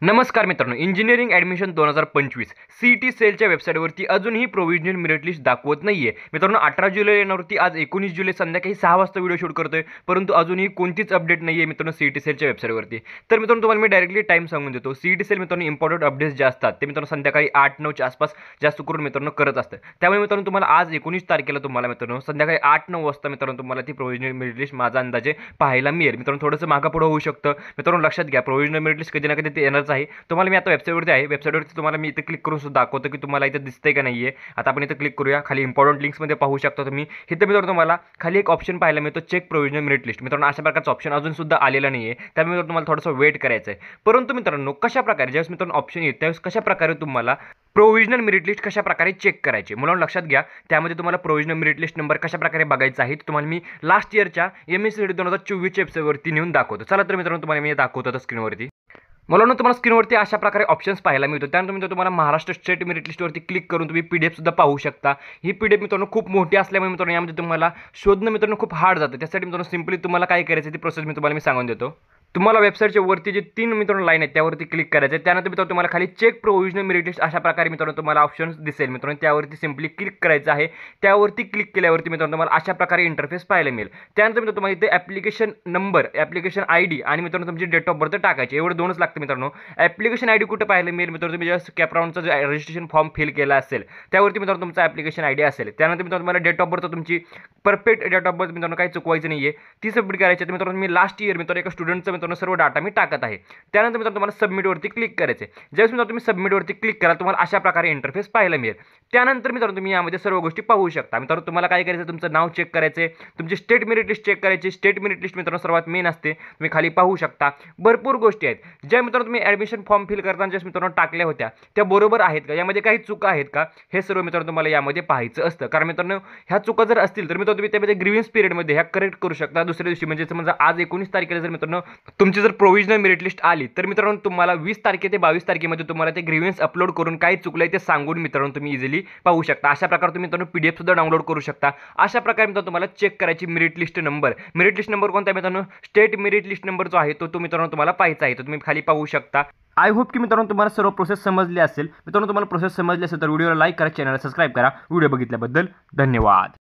नमस्कार मित्रांनो, engineering admission 2025 CET सेलच्या वेबसाईटवरती अजूनही प्रोव्हिजनल मेरिट लिस्ट दाखवत नाहीये. मित्रांनो 18 जुलै येणारवरती आज 19 जुलै संध्याकाळी 6 वाजता व्हिडिओ शूट करतोय, परंतु अजूनही कोणतीच अपडेट नाहीये मित्रांनो CET सेलच्या वेबसाईटवरती. तर मित्रांनो तुम्हाला मी डायरेक्टली टाईम सांगून देतो. CET सेल मित्रांनो इम्पॉर्टंट अपडेट्स जे असतात ते मित्रांनो संध्याकाळी 8-9च्या आसपास जास्त करून मित्रांनो करत असतात. त्यामुळे मित्रांनो तुम्हाला आज 19 तारखेला तुम्हाला मित्रांनो संध्याकाळी 8-9 वाजता मित्रांनो तुम्हाला ती प्रोव्हिजनल मेरिट लिस्ट माझा अंदाजे पाहायला मिळेल. मित्रांनो थोडंसं मागं पुढं होऊ शकतं. मित्रांनो लक्षात घ्या, प्रोव्हिजनल मेरिट लिस्ट कधी ना कधी ते येणारच आहे. तुम्हाला मी आता वेबसाईटवरती आहे. वेबसाईटवरती तुम्हाला मी इथे क्लिक करून सुद्धा दाखवतो की तुम्हाला इथे दिसतंय का नाहीये. आता आपण इथे क्लिक करूया. खाली इम्पॉर्टंट लिंक्समध्ये पाहू शकता तुम्ही. इथे मित्रांनो तुम्हाला खाली एक ऑप्शन पाहायला मिळतो, चेक प्रोव्हिजनल मेरिट लिस्ट. मित्रांनो अशा प्रकारचा ऑप्शन अजून सुद्धा आलेला नाहीये. त्यामुळे तुम्हाला थोडंसं वेट करायचं आहे. परंतु मित्रांनो कशाप्रकारे ज्यावेळेस मित्रांनो ऑप्शन येईल त्यावेळेस कशाप्रकारे तुम्हाला प्रोव्हिजनल मेरिट लिस्ट कशाप्रकारे चेक करायची मुलांनो लक्षात घ्या. त्यामध्ये तुम्हाला प्रोव्हिजनल मेरिट लिस्ट नंबर कशाप्रकारे बघायचा आहे तुम्हाला मी लास्ट इयरच्या MSc 2024 वेबसाईटवरती नेऊन दाखवतो. चला तर मित्रांनो तुम्हाला मी दाखवतो आता स्क्रीनवरती. मुलांनो तुम्हाला स्क्रीनवरती अशा प्रकारे ऑप्शन्स पाहायला मिळतो. त्यानंतर तुम्हाला महाराष्ट्र स्टेट मेरिट लिस्टवरती क्लिक करून तुम्ही PDF सुद्धा पाहू शकता. ही PDF मित्रांनो खूप मोठी असल्यामुळे मित्रांनो यामध्ये तुम्हाला शोधणं मित्रांनो खूप हार्ड जातं. त्यासाठी मित्रांनो सिम्पली तुम्हाला काय करायचं ती प्रोसेस मी तुम्हाला सांगून देतो. तुम्हाला वेबसाईटच्या वरती जे 3 मित्रांनो लाईन आहेत त्यावरती क्लिक करायचं आहे. त्यानंतर मित्रांनो तुम्हाला खाली चेक प्रोव्हिजनल मेरिट लिस्ट अशा प्रकारे मित्रांनो तुम्हाला ऑप्शन्स दिसेल. मित्रांनो त्यावरती सिम्पली क्लिक करायचं आहे. त्यावरती क्लिक केल्यावरती मित्रांनो तुम्हाला अशा प्रकारे इंटरफेस पाहायला मिळेल. त्यानंतर मित्रांनो तुम्हाला इथे ॲप्लिकेशन नंबर, ॲप्लिकेशन ID आणि मित्रांनो तुमची डेट ऑफ बर्थ टाकायची. एवढं 2च लागतं मित्रांनो. ॲप्लिकेशन ID कुठं पाहायला मिळेल मित्रांनो, तुम्ही जेव्हा कॅपराऊंडचा जो रजिस्ट्रेशन फॉर्म फिल केला असेल त्यावरती मित्रांनो तुमचा ॲप्लिकेशन ID असेल. त्यानंतर मित्रांनो तुम्हाला डेट ऑफ बर्थ तुमची परफेक्ट डेट ऑफ बर्थ मित्रांनो काही चुकवायचं नाहीये, ती सबमिट करायची आहे. मित्रांनो मी लास्ट इयर मित्रांनो एका स्टुडंटचा मित्रांनो सर्व डाटा मी टाकत आहे. त्यानंतर मित्रांनो तुम्हाला सबमिटवरती क्लिक करायचे. ज्यावेळेस मित्रांनो तुम्ही सबमिटवरती क्लिक कराल तुम्हाला अशा प्रकारे इंटरफेस पाहायला मिळेल. त्यानंतर मित्रांनो तुम्ही यामध्ये सर्व गोष्टी पाहू शकता. मित्रांनो तुम्हाला काय करायचं, तुमचं नाव चेक करायचे, तुमची स्टेट मेरिट लिस्ट चेक करायची. स्टेट मेरिट लिस्ट मित्रांनो सर्वात मेन असते, तुम्ही खाली पाहू शकता. भरपूर गोष्टी आहेत ज्या मित्रांनो तुम्ही ॲडमिशन फॉर्म फिल करताना ज्या मित्रांनो टाकल्या होत्या त्या बरोबर आहेत का, यामध्ये काही चुका आहेत का, हे सर्व मित्रांनो तुम्हाला यामध्ये पाहायचं असतं. कारण मित्रांनो ह्या चुका जर असतील तर मित्रांनो तुम्ही त्यामध्ये ग्रीव्हन्स पिरियडमध्ये ह्या करेक्ट करू शकता. दुसऱ्या दिवशी म्हणजे समजा आज 19 तारखेला जर मित्रांनो तुमची जर प्रोव्हिजनल मेरिट लिस्ट आली तर मित्रांनो तुम्हाला 20 तारखे ते 22 तारखेमध्ये तुम्हाला ते ग्रीव्हन्स अपलोड करून काय चुकलंय ते सांगून मित्रांनो तुम्ही इझिली पाहू शकता. अशा प्रकारे तुम्ही मित्रांनो PDF सुद्धा डाउनलोड करू शकता. अशा प्रकारे मित्रांनो तुम्हाला चेक करायची merit list number. Merit list number कोणता मित्रांनो, स्टेट मेरिट लिस्ट नंबर जो आहे तो मित्रांनो तुम्हाला पाहायचा आहे. तो तुम्ही खाली पाहू शकता. आय होप की मित्रांनो तुम्हाला सर्व प्रोसेस समजली असेल. मित्रांनो तुम्हाला प्रोसेस समजली असेल तर व्हिडिओला लाईक करा, चॅनलला सबस्क्राईब करा. व्हिडिओ बघितल्याबद्दल धन्यवाद.